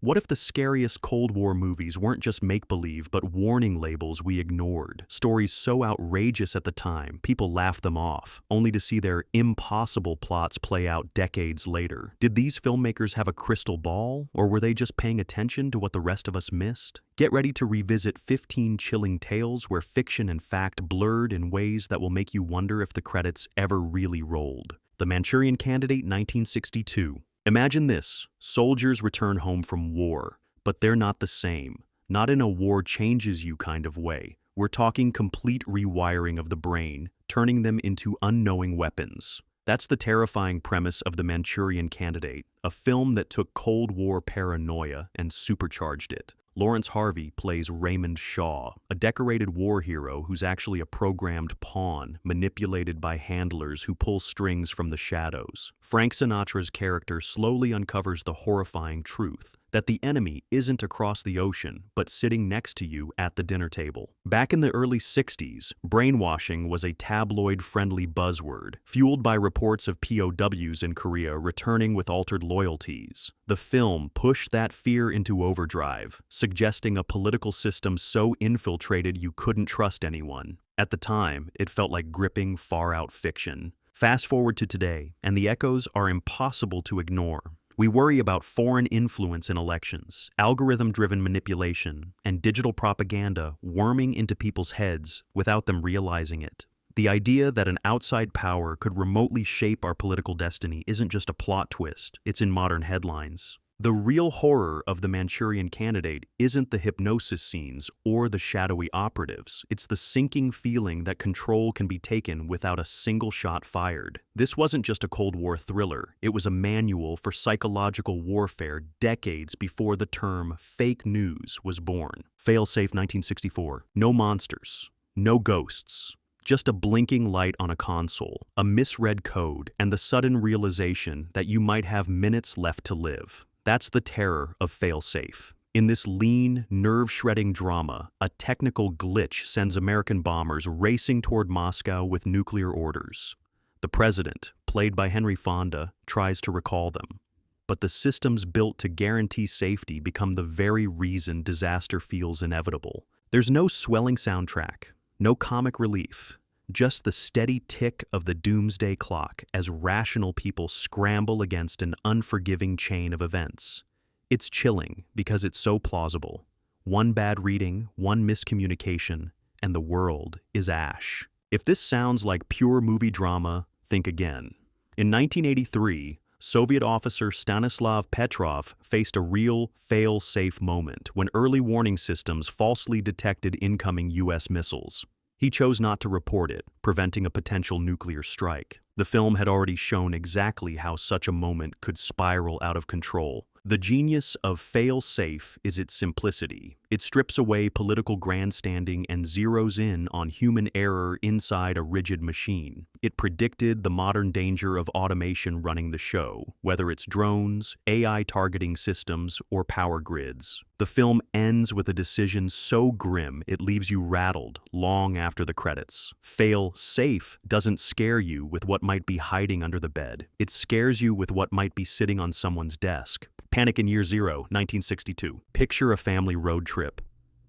What if the scariest Cold War movies weren't just make-believe but warning labels we ignored? Stories so outrageous at the time, people laughed them off, only to see their impossible plots play out decades later. Did these filmmakers have a crystal ball, or were they just paying attention to what the rest of us missed? Get ready to revisit 15 chilling tales where fiction and fact blurred in ways that will make you wonder if the credits ever really rolled. The Manchurian Candidate, 1962. Imagine this: soldiers return home from war, but they're not the same. Not in a war changes you kind of way. We're talking complete rewiring of the brain, turning them into unknowing weapons. That's the terrifying premise of The Manchurian Candidate, a film that took Cold War paranoia and supercharged it. Lawrence Harvey plays Raymond Shaw, a decorated war hero who's actually a programmed pawn, manipulated by handlers who pull strings from the shadows. Frank Sinatra's character slowly uncovers the horrifying truth that the enemy isn't across the ocean, but sitting next to you at the dinner table. Back in the early 60s, brainwashing was a tabloid-friendly buzzword, fueled by reports of POWs in Korea returning with altered loyalties. The film pushed that fear into overdrive, suggesting a political system so infiltrated you couldn't trust anyone. At the time, it felt like gripping, far-out fiction. Fast forward to today, and the echoes are impossible to ignore. We worry about foreign influence in elections, algorithm-driven manipulation, and digital propaganda worming into people's heads without them realizing it. The idea that an outside power could remotely shape our political destiny isn't just a plot twist, it's in modern headlines. The real horror of The Manchurian Candidate isn't the hypnosis scenes or the shadowy operatives. It's the sinking feeling that control can be taken without a single shot fired. This wasn't just a Cold War thriller. It was a manual for psychological warfare decades before the term fake news was born. Failsafe, 1964. No monsters. No ghosts. Just a blinking light on a console, a misread code, and the sudden realization that you might have minutes left to live. That's the terror of Failsafe. In this lean, nerve-shredding drama, a technical glitch sends American bombers racing toward Moscow with nuclear orders. The president, played by Henry Fonda, tries to recall them. But the systems built to guarantee safety become the very reason disaster feels inevitable. There's no swelling soundtrack, no comic relief. Just the steady tick of the doomsday clock as rational people scramble against an unforgiving chain of events. It's chilling because it's so plausible. One bad reading, one miscommunication, and the world is ash. If this sounds like pure movie drama, think again. In 1983, Soviet officer Stanislav Petrov faced a real fail-safe moment when early warning systems falsely detected incoming U.S. missiles. He chose not to report it, preventing a potential nuclear strike. The film had already shown exactly how such a moment could spiral out of control. The genius of fail-safe is its simplicity. It strips away political grandstanding and zeroes in on human error inside a rigid machine. It predicted the modern danger of automation running the show, whether it's drones, AI targeting systems, or power grids. The film ends with a decision so grim it leaves you rattled long after the credits. Fail-safe doesn't scare you with what might be hiding under the bed. It scares you with what might be sitting on someone's desk. Panic in Year Zero, 1962. Picture a family road trip.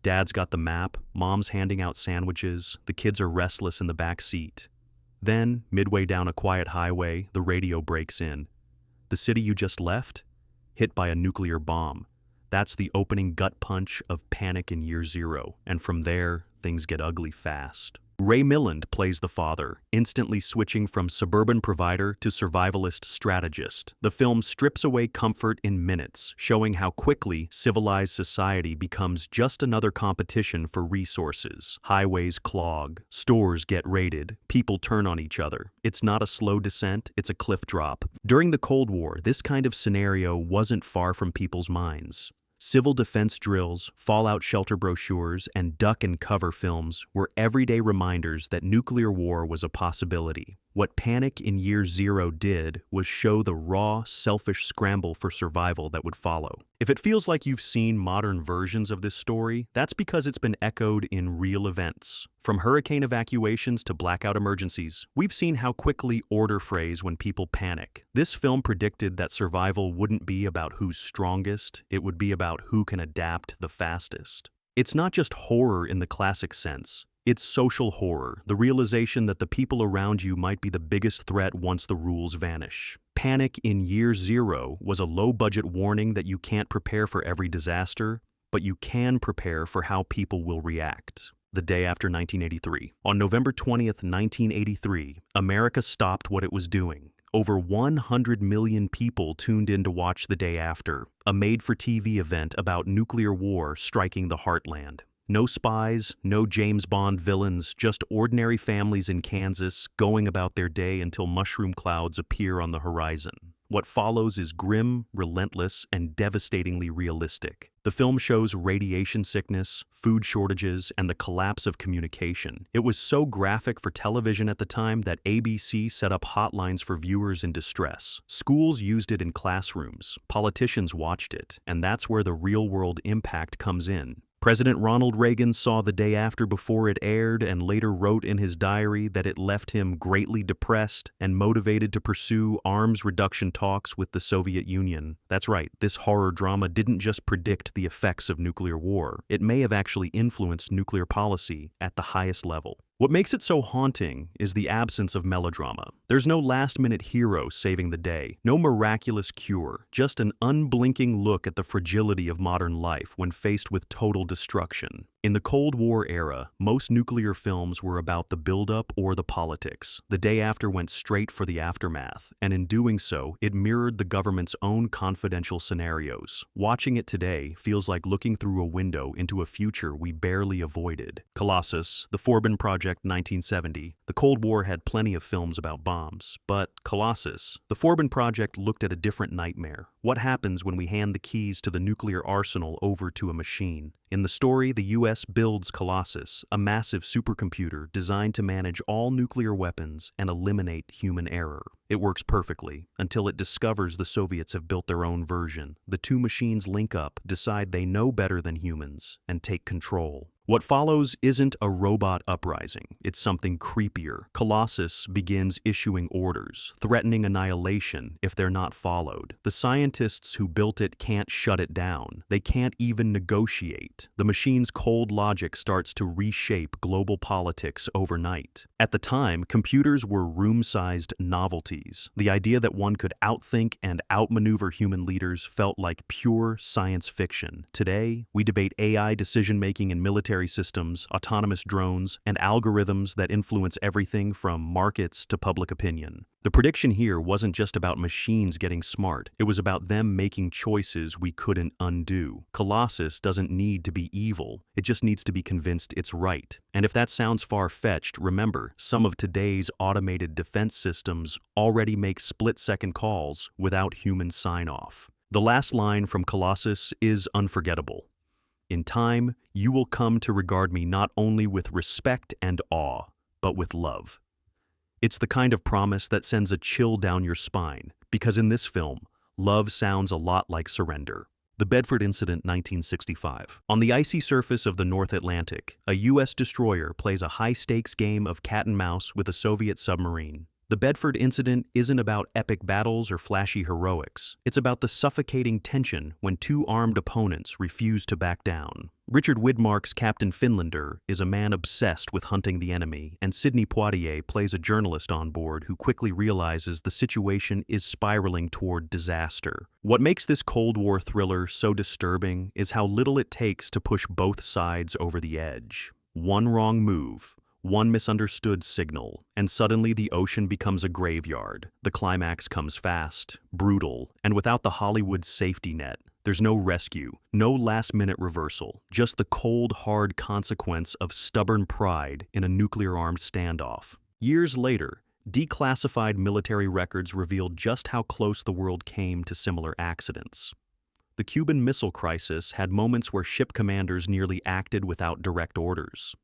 Dad's got the map, mom's handing out sandwiches, the kids are restless in the back seat. Then, midway down a quiet highway, the radio breaks in. The city you just left? Hit by a nuclear bomb. That's the opening gut punch of Panic in Year Zero, and from there, things get ugly fast. Ray Milland plays the father, instantly switching from suburban provider to survivalist strategist. The film strips away comfort in minutes, showing how quickly civilized society becomes just another competition for resources. Highways clog, stores get raided, people turn on each other. It's not a slow descent, it's a cliff drop. During the Cold War, this kind of scenario wasn't far from people's minds. Civil defense drills, fallout shelter brochures, and duck and cover films were everyday reminders that nuclear war was a possibility. What Panic in Year Zero did was show the raw, selfish scramble for survival that would follow. If it feels like you've seen modern versions of this story, that's because it's been echoed in real events. From hurricane evacuations to blackout emergencies, we've seen how quickly order frays when people panic. This film predicted that survival wouldn't be about who's strongest, it would be about who can adapt the fastest. It's not just horror in the classic sense. It's social horror, the realization that the people around you might be the biggest threat once the rules vanish. Panic in Year Zero was a low-budget warning that you can't prepare for every disaster, but you can prepare for how people will react. The day after 1983. On November 20th, 1983, America stopped what it was doing. Over 100 million people tuned in to watch The Day After, a made-for-TV event about nuclear war striking the heartland. No spies, no James Bond villains, just ordinary families in Kansas going about their day until mushroom clouds appear on the horizon. What follows is grim, relentless, and devastatingly realistic. The film shows radiation sickness, food shortages, and the collapse of communication. It was so graphic for television at the time that ABC set up hotlines for viewers in distress. Schools used it in classrooms, politicians watched it, and that's where the real-world impact comes in. President Ronald Reagan saw The Day After before it aired and later wrote in his diary that it left him greatly depressed and motivated to pursue arms reduction talks with the Soviet Union. That's right, this horror drama didn't just predict the effects of nuclear war. It may have actually influenced nuclear policy at the highest level. What makes it so haunting is the absence of melodrama. There's no last-minute hero saving the day, no miraculous cure, just an unblinking look at the fragility of modern life when faced with total destruction. In the Cold War era, most nuclear films were about the buildup or the politics. The Day After went straight for the aftermath, and in doing so, it mirrored the government's own confidential scenarios. Watching it today feels like looking through a window into a future we barely avoided. Colossus, the Forbin Project 1970, the Cold War had plenty of films about bombs, but Colossus, the Forbin Project looked at a different nightmare. What happens when we hand the keys to the nuclear arsenal over to a machine? In the story, the U.S. builds Colossus, a massive supercomputer designed to manage all nuclear weapons and eliminate human error. It works perfectly, until it discovers the Soviets have built their own version. The two machines link up, decide they know better than humans, and take control. What follows isn't a robot uprising, it's something creepier. Colossus begins issuing orders, threatening annihilation if they're not followed. The scientists who built it can't shut it down. They can't even negotiate. The machine's cold logic starts to reshape global politics overnight. At the time, computers were room-sized novelties. The idea that one could outthink and outmaneuver human leaders felt like pure science fiction. Today, we debate AI decision-making in military systems, autonomous drones, and algorithms that influence everything from markets to public opinion. The prediction here wasn't just about machines getting smart, it was about them making choices we couldn't undo. Colossus doesn't need to be evil, it just needs to be convinced it's right. And if that sounds far-fetched, remember, some of today's automated defense systems already make split-second calls without human sign-off. The last line from Colossus is unforgettable. In time, you will come to regard me not only with respect and awe, but with love. It's the kind of promise that sends a chill down your spine, because in this film, love sounds a lot like surrender. The Bedford Incident, 1965. On the icy surface of the North Atlantic, a U.S. destroyer plays a high-stakes game of cat and mouse with a Soviet submarine. The Bedford Incident isn't about epic battles or flashy heroics. It's about the suffocating tension when two armed opponents refuse to back down. Richard Widmark's Captain Finlander is a man obsessed with hunting the enemy, and Sidney Poitier plays a journalist on board who quickly realizes the situation is spiraling toward disaster. What makes this Cold War thriller so disturbing is how little it takes to push both sides over the edge. One wrong move, one misunderstood signal, and suddenly the ocean becomes a graveyard. The climax comes fast, brutal, and without the Hollywood safety net. There's no rescue, no last-minute reversal, just the cold, hard consequence of stubborn pride in a nuclear-armed standoff. Years later, declassified military records revealed just how close the world came to similar accidents. The Cuban Missile Crisis had moments where ship commanders nearly acted without direct orders.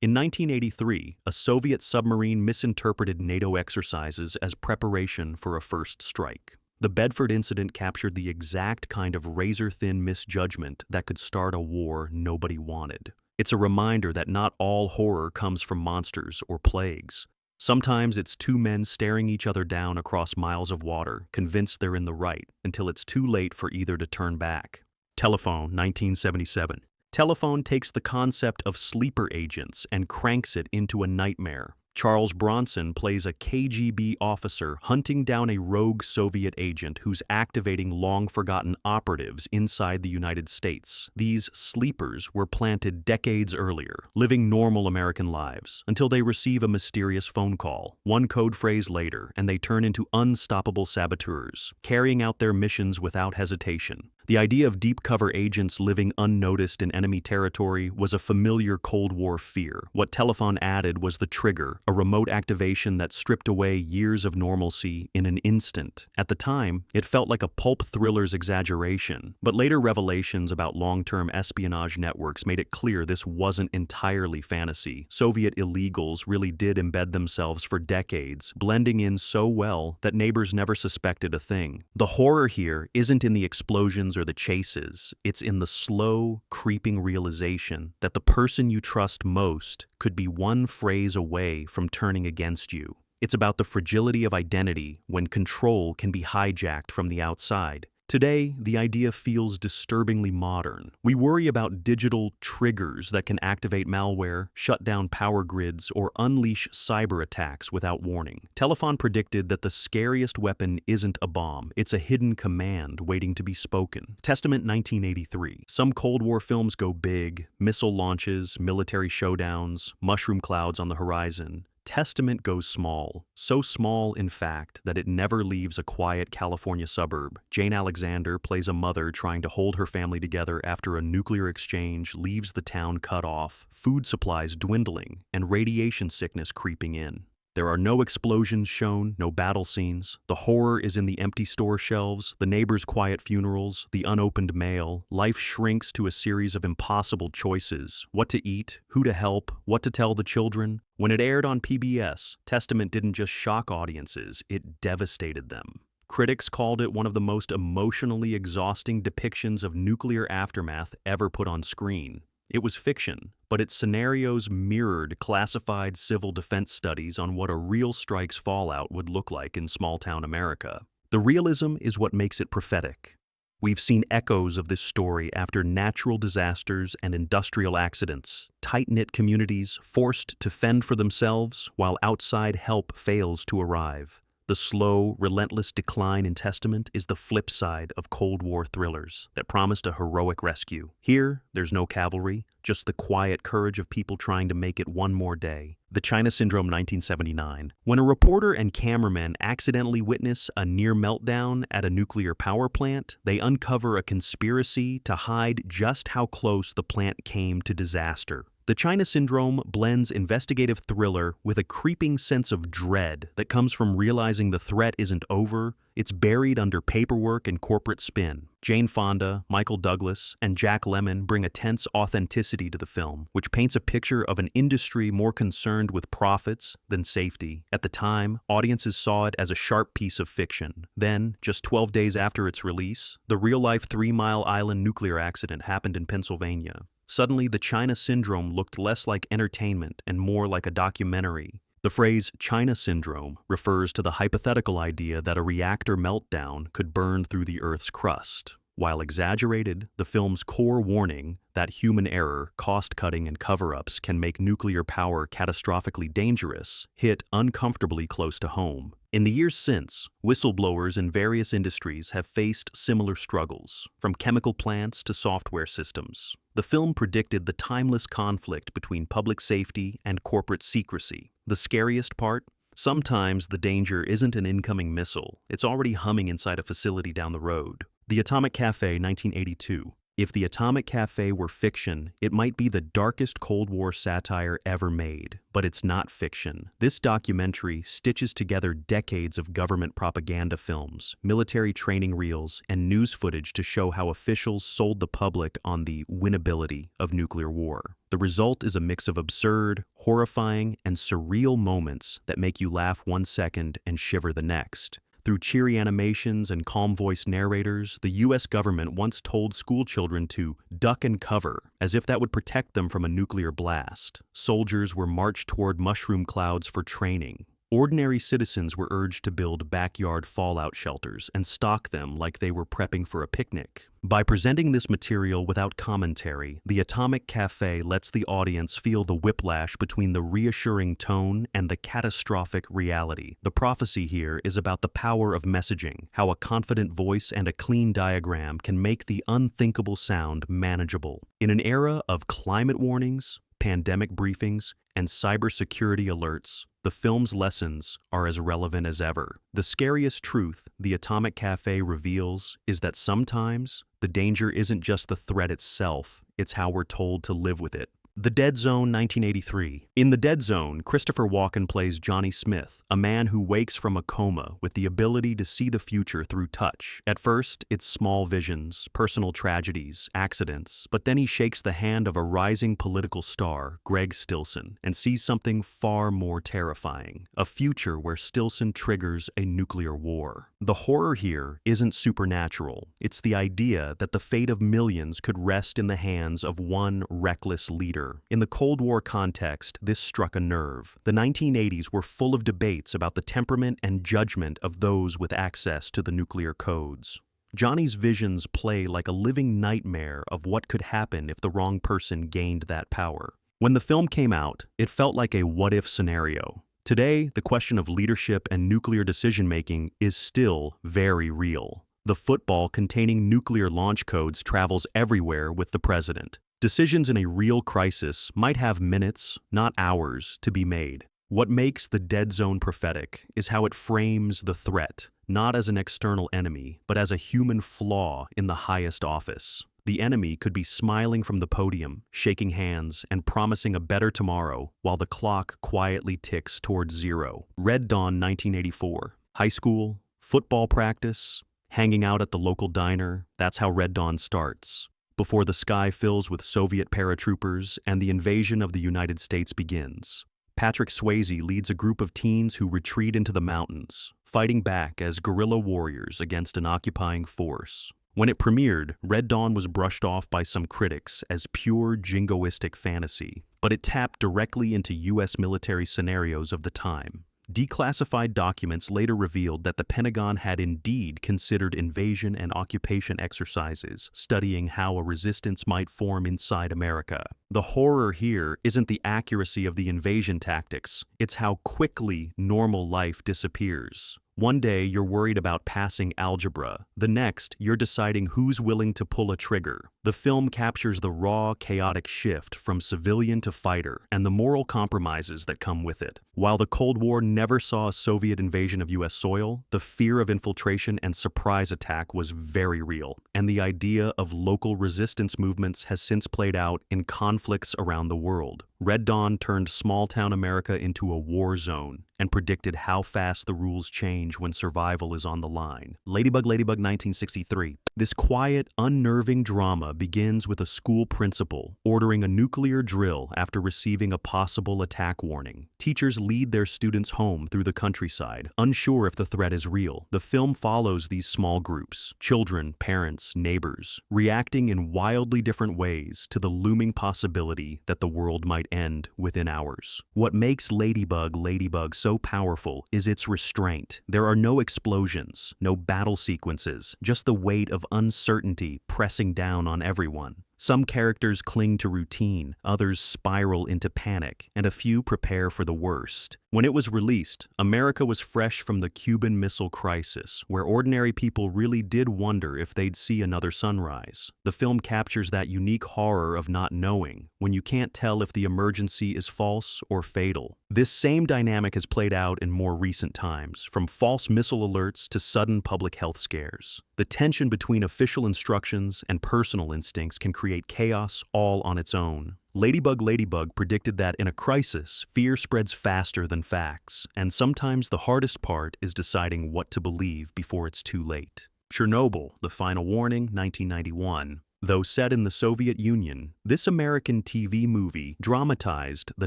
In 1983, a Soviet submarine misinterpreted NATO exercises as preparation for a first strike. The Bedford Incident captured the exact kind of razor-thin misjudgment that could start a war nobody wanted. It's a reminder that not all horror comes from monsters or plagues. Sometimes it's two men staring each other down across miles of water, convinced they're in the right, until it's too late for either to turn back. Telefon, 1977. Telefon takes the concept of sleeper agents and cranks it into a nightmare. Charles Bronson plays a KGB officer hunting down a rogue Soviet agent who's activating long-forgotten operatives inside the United States. These sleepers were planted decades earlier, living normal American lives, until they receive a mysterious phone call. One code phrase later, and they turn into unstoppable saboteurs, carrying out their missions without hesitation. The idea of deep-cover agents living unnoticed in enemy territory was a familiar Cold War fear. What Telefon added was the trigger, a remote activation that stripped away years of normalcy in an instant. At the time, it felt like a pulp thriller's exaggeration, but later revelations about long-term espionage networks made it clear this wasn't entirely fantasy. Soviet illegals really did embed themselves for decades, blending in so well that neighbors never suspected a thing. The horror here isn't in the explosions or the chases, it's in the slow, creeping realization that the person you trust most could be one phrase away from turning against you. It's about the fragility of identity when control can be hijacked from the outside. Today, the idea feels disturbingly modern. We worry about digital triggers that can activate malware, shut down power grids, or unleash cyber attacks without warning. Telefon predicted that the scariest weapon isn't a bomb, it's a hidden command waiting to be spoken. Testament 1983. Some Cold War films go big, missile launches, military showdowns, mushroom clouds on the horizon. Testament goes small, so small in fact that it never leaves a quiet California suburb. Jane Alexander plays a mother trying to hold her family together after a nuclear exchange leaves the town cut off, food supplies dwindling, and radiation sickness creeping in. There are no explosions shown, no battle scenes. The horror is in the empty store shelves, the neighbors' quiet funerals, the unopened mail. Life shrinks to a series of impossible choices: what to eat, who to help, what to tell the children. When it aired on PBS, Testament didn't just shock audiences, it devastated them. Critics called it one of the most emotionally exhausting depictions of nuclear aftermath ever put on screen. It was fiction, but its scenarios mirrored classified civil defense studies on what a real strike's fallout would look like in small-town America. The realism is what makes it prophetic. We've seen echoes of this story after natural disasters and industrial accidents, tight-knit communities forced to fend for themselves while outside help fails to arrive. The slow, relentless decline in Testament is the flip side of Cold War thrillers that promised a heroic rescue. Here, there's no cavalry, just the quiet courage of people trying to make it one more day. The China Syndrome, 1979. When a reporter and cameraman accidentally witness a near meltdown at a nuclear power plant, they uncover a conspiracy to hide just how close the plant came to disaster. The China Syndrome blends investigative thriller with a creeping sense of dread that comes from realizing the threat isn't over, it's buried under paperwork and corporate spin. Jane Fonda, Michael Douglas, and Jack Lemmon bring a tense authenticity to the film, which paints a picture of an industry more concerned with profits than safety. At the time, audiences saw it as a sharp piece of fiction. Then, just 12 days after its release, the real-life 3 Mile Island nuclear accident happened in Pennsylvania. Suddenly, the China Syndrome looked less like entertainment and more like a documentary. The phrase China Syndrome refers to the hypothetical idea that a reactor meltdown could burn through the Earth's crust. While exaggerated, the film's core warning that human error, cost-cutting, and cover-ups can make nuclear power catastrophically dangerous hit uncomfortably close to home. In the years since, whistleblowers in various industries have faced similar struggles, from chemical plants to software systems. The film predicted the timeless conflict between public safety and corporate secrecy. The scariest part? Sometimes the danger isn't an incoming missile, it's already humming inside a facility down the road. The Atomic Cafe, 1982. If The Atomic Cafe were fiction, it might be the darkest Cold War satire ever made. But it's not fiction. This documentary stitches together decades of government propaganda films, military training reels, and news footage to show how officials sold the public on the winnability of nuclear war. The result is a mix of absurd, horrifying, and surreal moments that make you laugh 1 second and shiver the next. Through cheery animations and calm-voiced narrators, the U.S. government once told schoolchildren to duck and cover, as if that would protect them from a nuclear blast. Soldiers were marched toward mushroom clouds for training. Ordinary citizens were urged to build backyard fallout shelters and stock them like they were prepping for a picnic. By presenting this material without commentary, The Atomic Cafe lets the audience feel the whiplash between the reassuring tone and the catastrophic reality. The prophecy here is about the power of messaging, how a confident voice and a clean diagram can make the unthinkable sound manageable. In an era of climate warnings, pandemic briefings, and cybersecurity alerts, the film's lessons are as relevant as ever. The scariest truth The Atomic Cafe reveals is that sometimes the danger isn't just the threat itself, it's how we're told to live with it. The Dead Zone, 1983. In The Dead Zone, Christopher Walken plays Johnny Smith, a man who wakes from a coma with the ability to see the future through touch. At first, it's small visions, personal tragedies, accidents, but then he shakes the hand of a rising political star, Greg Stilson, and sees something far more terrifying, a future where Stilson triggers a nuclear war. The horror here isn't supernatural. It's the idea that the fate of millions could rest in the hands of one reckless leader. In the Cold War context, this struck a nerve. The 1980s were full of debates about the temperament and judgment of those with access to the nuclear codes. Johnny's visions play like a living nightmare of what could happen if the wrong person gained that power. When the film came out, it felt like a what-if scenario. Today, the question of leadership and nuclear decision-making is still very real. The football containing nuclear launch codes travels everywhere with the president. Decisions in a real crisis might have minutes, not hours, to be made. What makes The Dead Zone prophetic is how it frames the threat, not as an external enemy, but as a human flaw in the highest office. The enemy could be smiling from the podium, shaking hands, and promising a better tomorrow, while the clock quietly ticks towards zero. Red Dawn, 1984. High school, football practice, hanging out at the local diner, that's how Red Dawn starts. Before the sky fills with Soviet paratroopers and the invasion of the United States begins. Patrick Swayze leads a group of teens who retreat into the mountains, fighting back as guerrilla warriors against an occupying force. When it premiered, Red Dawn was brushed off by some critics as pure jingoistic fantasy, but it tapped directly into U.S. military scenarios of the time. Declassified documents later revealed that the Pentagon had indeed considered invasion and occupation exercises, studying how a resistance might form inside America. The horror here isn't the accuracy of the invasion tactics, it's how quickly normal life disappears. One day you're worried about passing algebra, the next you're deciding who's willing to pull a trigger. The film captures the raw, chaotic shift from civilian to fighter and the moral compromises that come with it. While the Cold War never saw a Soviet invasion of U.S. soil, the fear of infiltration and surprise attack was very real, and the idea of local resistance movements has since played out in conflicts around the world. Red Dawn turned small-town America into a war zone and predicted how fast the rules change when survival is on the line. Ladybug Ladybug, 1963. This quiet, unnerving drama begins with a school principal ordering a nuclear drill after receiving a possible attack warning. Teachers lead their students home through the countryside, unsure if the threat is real. The film follows these small groups, children, parents, neighbors, reacting in wildly different ways to the looming possibility that the world might end within hours. What makes Ladybug Ladybug so powerful is its restraint. There are no explosions, no battle sequences, just the weight of uncertainty pressing down on everyone. Some characters cling to routine, others spiral into panic, and a few prepare for the worst. When it was released, America was fresh from the Cuban Missile Crisis, where ordinary people really did wonder if they'd see another sunrise. The film captures that unique horror of not knowing, when you can't tell if the emergency is false or fatal. This same dynamic has played out in more recent times, from false missile alerts to sudden public health scares. The tension between official instructions and personal instincts can create chaos all on its own. Ladybug Ladybug predicted that in a crisis, fear spreads faster than facts, and sometimes the hardest part is deciding what to believe before it's too late. Chernobyl, The Final Warning, 1991. Though set in the Soviet Union, this American TV movie dramatized the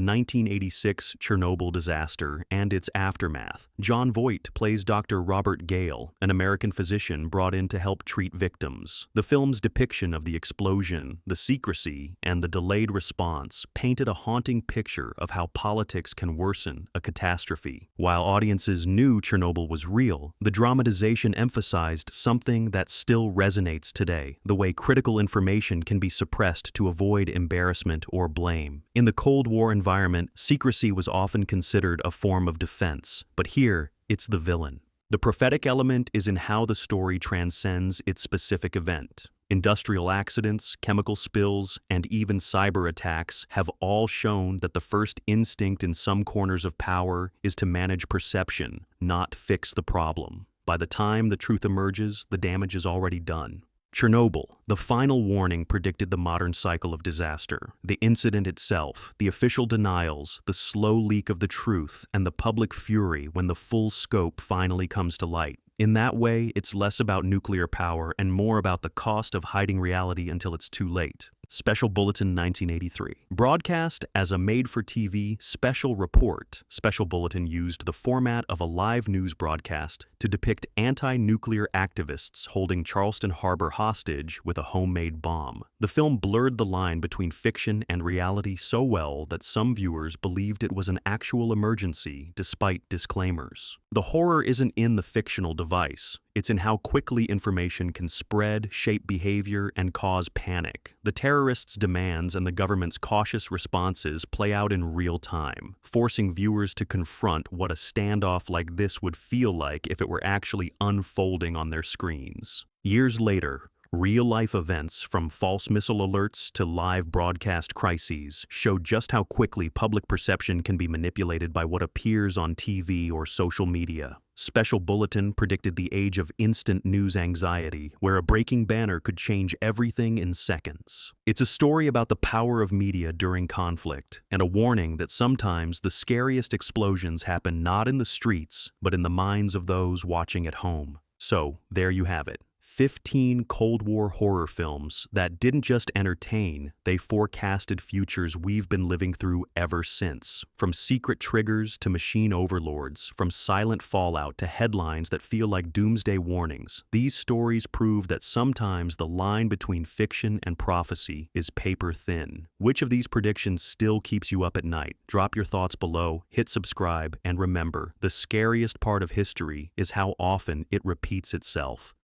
1986 Chernobyl disaster and its aftermath. Jon Voight plays Dr. Robert Gale, an American physician brought in to help treat victims. The film's depiction of the explosion, the secrecy, and the delayed response painted a haunting picture of how politics can worsen a catastrophe. While audiences knew Chernobyl was real, the dramatization emphasized something that still resonates today: the way critical information can be suppressed to avoid embarrassment or blame. In the Cold War environment, secrecy was often considered a form of defense, but here, it's the villain. The prophetic element is in how the story transcends its specific event. Industrial accidents, chemical spills, and even cyber attacks have all shown that the first instinct in some corners of power is to manage perception, not fix the problem. By the time the truth emerges, the damage is already done. Chernobyl, The Final Warning predicted the modern cycle of disaster. The incident itself, the official denials, the slow leak of the truth, and the public fury when the full scope finally comes to light. In that way, it's less about nuclear power and more about the cost of hiding reality until it's too late. Special Bulletin 1983. Broadcast as a made-for-TV special report, Special Bulletin used the format of a live news broadcast to depict anti-nuclear activists holding Charleston Harbor hostage with a homemade bomb. The film blurred the line between fiction and reality so well that some viewers believed it was an actual emergency despite disclaimers. The horror isn't in the fictional device. It's in how quickly information can spread, shape behavior, and cause panic. The terrorists' demands and the government's cautious responses play out in real time, forcing viewers to confront what a standoff like this would feel like if it were actually unfolding on their screens. Years later, real-life events, from false missile alerts to live broadcast crises, show just how quickly public perception can be manipulated by what appears on TV or social media. Special Bulletin predicted the age of instant news anxiety, where a breaking banner could change everything in seconds. It's a story about the power of media during conflict, and a warning that sometimes the scariest explosions happen not in the streets, but in the minds of those watching at home. So, there you have it. 15 Cold War horror films that didn't just entertain, they forecasted futures we've been living through ever since. From secret triggers to machine overlords, from silent fallout to headlines that feel like doomsday warnings, these stories prove that sometimes the line between fiction and prophecy is paper thin. Which of these predictions still keeps you up at night? Drop your thoughts below, hit subscribe, and remember, the scariest part of history is how often it repeats itself.